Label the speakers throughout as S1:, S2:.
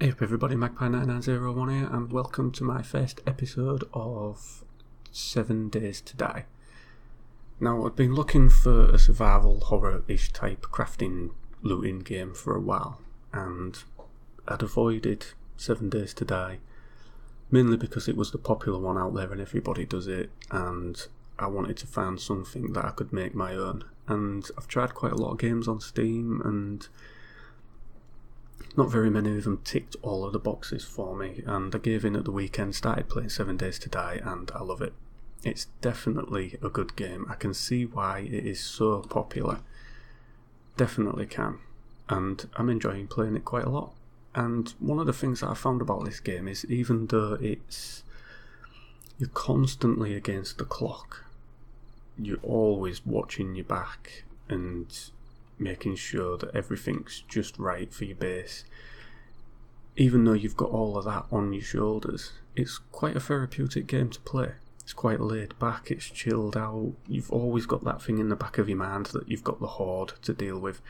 S1: Hey up everybody, Magpie9901 here, and welcome to my first episode of 7 Days to Die. Now, I've been looking for a survival horror-ish type crafting looting game for a while, and I'd avoided 7 Days to Die, mainly because it was the popular one out there and everybody does it, and I wanted to find something that I could make my own. And I've tried quite a lot of games on Steam, and not very many of them ticked all of the boxes for me, and I gave in at the weekend, started playing 7 Days to Die, and I love it. It's definitely a good game. I can see why it is so popular. Definitely can. And I'm enjoying playing it quite a lot. And one of the things that I found about this game is, even though you're constantly against the clock, you're always watching your back and making sure that everything's just right for your base. Even though you've got all of that on your shoulders, it's quite a therapeutic game to play. It's quite laid back, it's chilled out. You've always got that thing in the back of your mind that you've got the horde to deal with.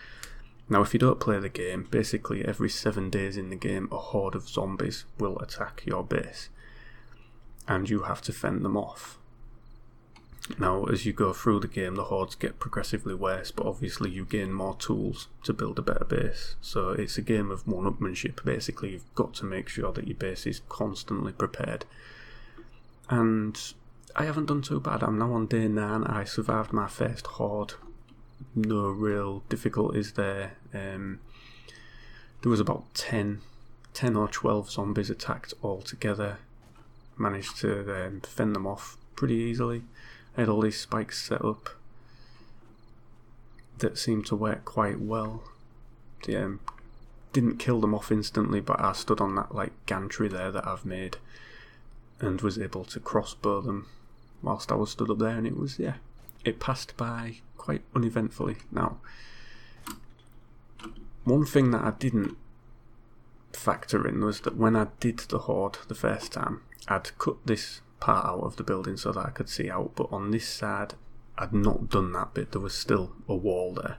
S1: Now, if you don't play the game, basically every 7 days in the game, a horde of zombies will attack your base, and you have to fend them off. Now, as you go through the game, the hordes get progressively worse, but obviously you gain more tools to build a better base. So it's a game of one-upmanship. Basically, you've got to make sure that your base is constantly prepared. And I haven't done too bad. I'm now on day 9. I survived my first horde. No real difficulties there. There was about 10 or 12 zombies attacked altogether. Managed to fend them off pretty easily. I had all these spikes set up that seemed to work quite well. Didn't kill them off instantly, but I stood on that gantry there that I've made and was able to crossbow them whilst I was stood up there, and it passed by quite uneventfully. Now, one thing that I didn't factor in was that when I did the horde the first time, I'd cut this part out of the building so that I could see out, but on this side I'd not done that bit. There was still a wall there,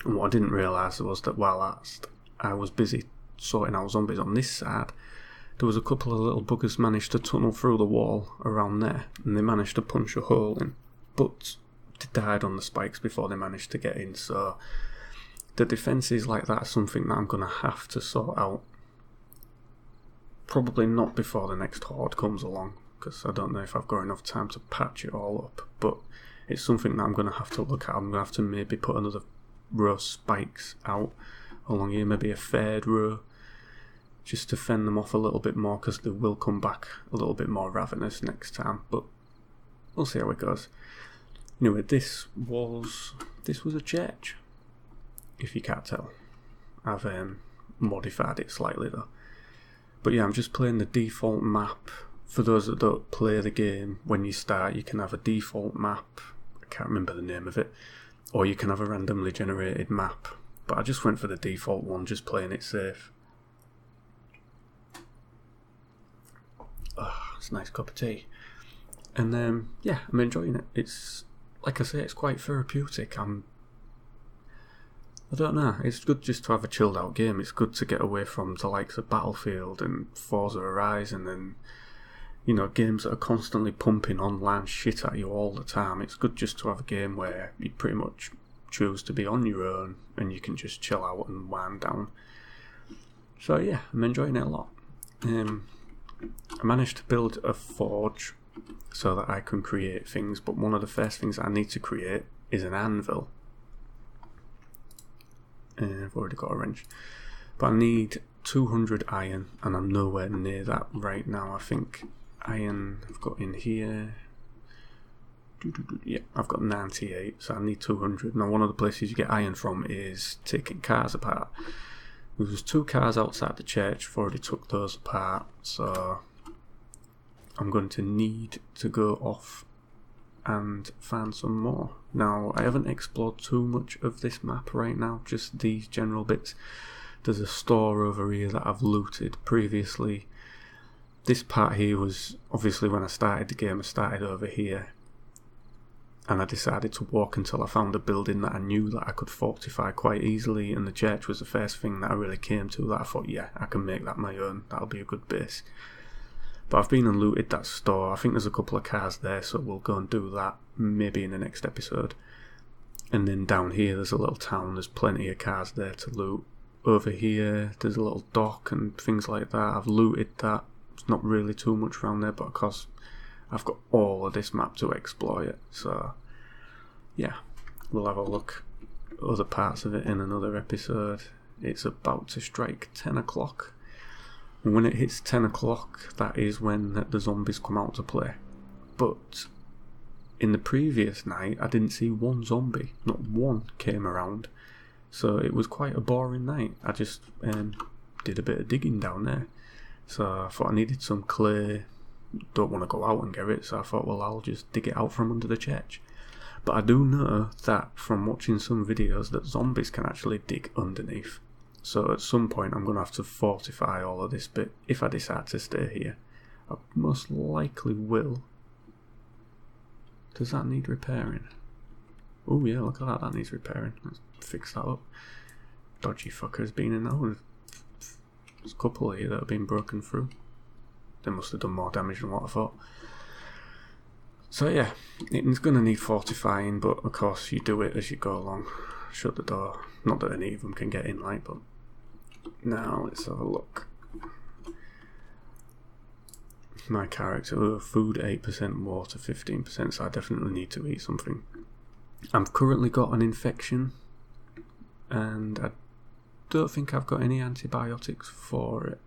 S1: and what I didn't realise was that while I was busy sorting out zombies on this side, there was a couple of little buggers managed to tunnel through the wall around there, and they managed to punch a hole in, but they died on the spikes before they managed to get in. So the defences like that are something that I'm going to have to sort out. Probably not before the next horde comes along, because I don't know if I've got enough time to patch it all up, but it's something that I'm going to have to look at. I'm going to have to maybe put another row of spikes out along here, maybe a third row, just to fend them off a little bit more, because they will come back a little bit more ravenous next time, but we'll see how it goes. Anyway, this was a church, if you can't tell. I've modified it slightly though. But yeah, I'm just playing the default map. For those that don't play the game, when you start you can have a default map, I can't remember the name of it, or you can have a randomly generated map, but I just went for the default one, just playing it safe. It's a nice cup of tea. And I'm enjoying it. It's, like I say, it's quite therapeutic. I don't know, it's good just to have a chilled out game. It's good to get away from the likes of Battlefield and Forza Horizon and, games that are constantly pumping online shit at you all the time. It's good just to have a game where you pretty much choose to be on your own and you can just chill out and wind down. So yeah, I'm enjoying it a lot. I managed to build a forge so that I can create things, but one of the first things I need to create is an anvil. I've already got a wrench, but I need 200 iron, and I'm nowhere near that right now. I think iron I've got in here, yeah, I've got 98, so I need 200. Now, one of the places you get iron from is taking cars apart. There was 2 cars outside the church. I've already took those apart, so I'm going to need to go off and find some more. Now, I haven't explored too much of this map right now, just these general bits. There's a store over here that I've looted previously. This part here was, obviously when I started the game, I started over here. and I decided to walk until I found a building that I knew that I could fortify quite easily, and the church was the first thing that I really came to that I thought, yeah, I can make that my own, that'll be a good base. But I've been and looted that store. I think there's a couple of cars there, so we'll go and do that maybe in the next episode. And then down here there's a little town, there's plenty of cars there to loot. Over here there's a little dock and things like that. I've looted that. It's not really too much around there, but of course I've got all of this map to exploit, so yeah, we'll have a look at other parts of it in another episode. It's about to strike 10 o'clock. And when it hits 10 o'clock, that is when the zombies come out to play. But in the previous night, I didn't see one zombie. Not one came around. So it was quite a boring night. I just did a bit of digging down there. So I thought I needed some clay. Don't want to go out and get it, so I thought, well, I'll just dig it out from under the church. But I do know that from watching some videos that zombies can actually dig underneath. So at some point I'm going to have to fortify all of this bit if I decide to stay here. I most likely will. Does that need repairing? Oh yeah, look at that, that needs repairing. Let's fix that up. Dodgy fuckers been in there. There's a couple here that have been broken through. They must have done more damage than what I thought. So yeah, it's going to need fortifying, but of course you do it as you go along. Shut the door. Not that any of them can get in, like, but now let's have a look. My character, food 8%, water 15%, so I definitely need to eat something. I've currently got an infection, and I don't think I've got any antibiotics for it.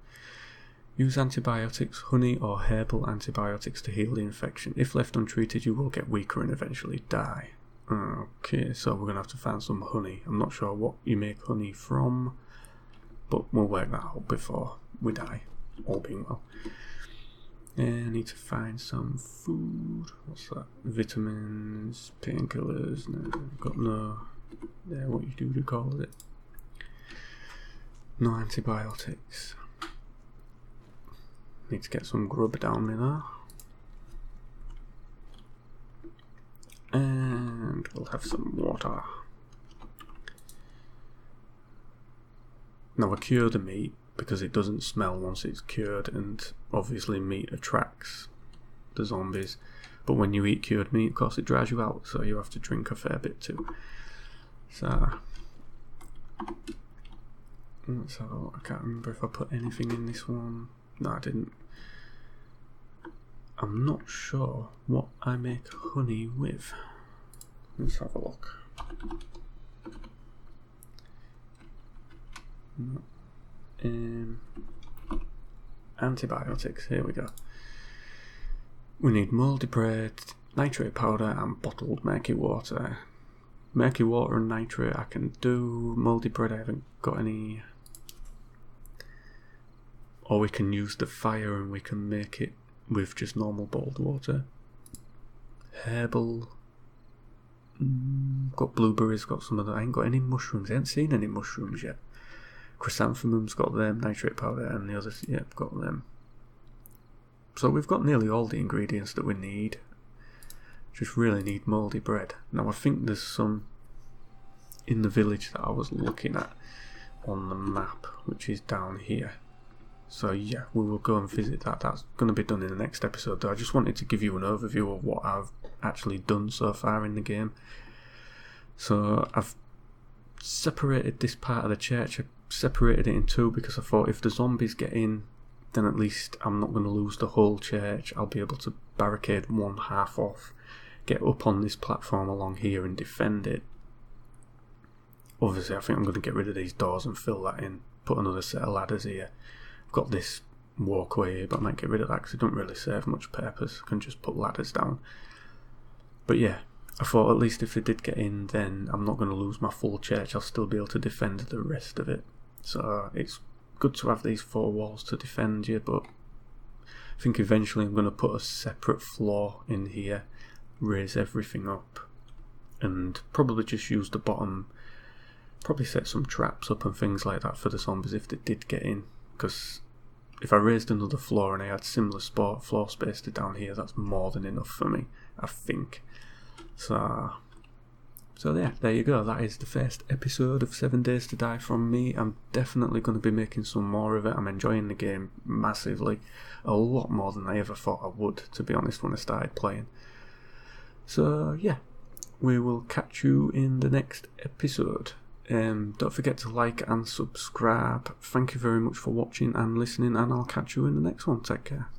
S1: Use antibiotics, honey or herbal antibiotics to heal the infection. If left untreated, you will get weaker and eventually die. Okay, so we're going to have to find some honey. I'm not sure what you make honey from, but we'll work that out before we die, all being well. And I need to find some food. What's that? Vitamins, painkillers. No, got no. Yeah, what you do to call it? No antibiotics. Need to get some grub down me there. And we'll have some water. Now I cure the meat because it doesn't smell once it's cured, and obviously meat attracts the zombies. But when you eat cured meat, of course it dries you out, so you have to drink a fair bit too. So let's have a look. I can't remember if I put anything in this one. No, I didn't. I'm not sure what I make honey with. Let's have a look. Antibiotics, here we go. We need mouldy bread, nitrate powder and bottled murky water. Murky water and nitrate I can do. Mouldy bread I haven't got any. Or we can use the fire and we can make it with just normal bottled water. Herbal. Got blueberries, got some of that. I ain't got any mushrooms. I haven't seen any mushrooms yet. Chrysanthemums got them, nitrate powder, and the others, yep, got them. So we've got nearly all the ingredients that we need. Just really need mouldy bread. Now I think there's some in the village that I was looking at on the map, which is down here. So yeah, we will go and visit that. That's going to be done in the next episode though. I just wanted to give you an overview of what I've actually done so far in the game. So I've separated this part of the church. I separated it in two because I thought if the zombies get in, then at least I'm not going to lose the whole church. I'll be able to barricade one half off, get up on this platform along here and defend it. Obviously I think I'm going to get rid of these doors and fill that in, put another set of ladders here. I've got this walkway here, but I might get rid of that because it doesn't really serve much purpose. I can just put ladders down. But yeah, I thought at least if they did get in, then I'm not going to lose my full church. I'll still be able to defend the rest of it. So it's good to have these four walls to defend you, but I think eventually I'm going to put a separate floor in here, raise everything up, and probably just use the bottom, probably set some traps up and things like that for the zombies if they did get in, because if I raised another floor and I had similar floor space to down here, that's more than enough for me, I think. So yeah, there you go. That is the first episode of 7 Days to Die from me. I'm definitely going to be making some more of it. I'm enjoying the game massively. A lot more than I ever thought I would, to be honest, when I started playing. So yeah, we will catch you in the next episode. Don't forget to like and subscribe. Thank you very much for watching and listening, and I'll catch you in the next one. Take care.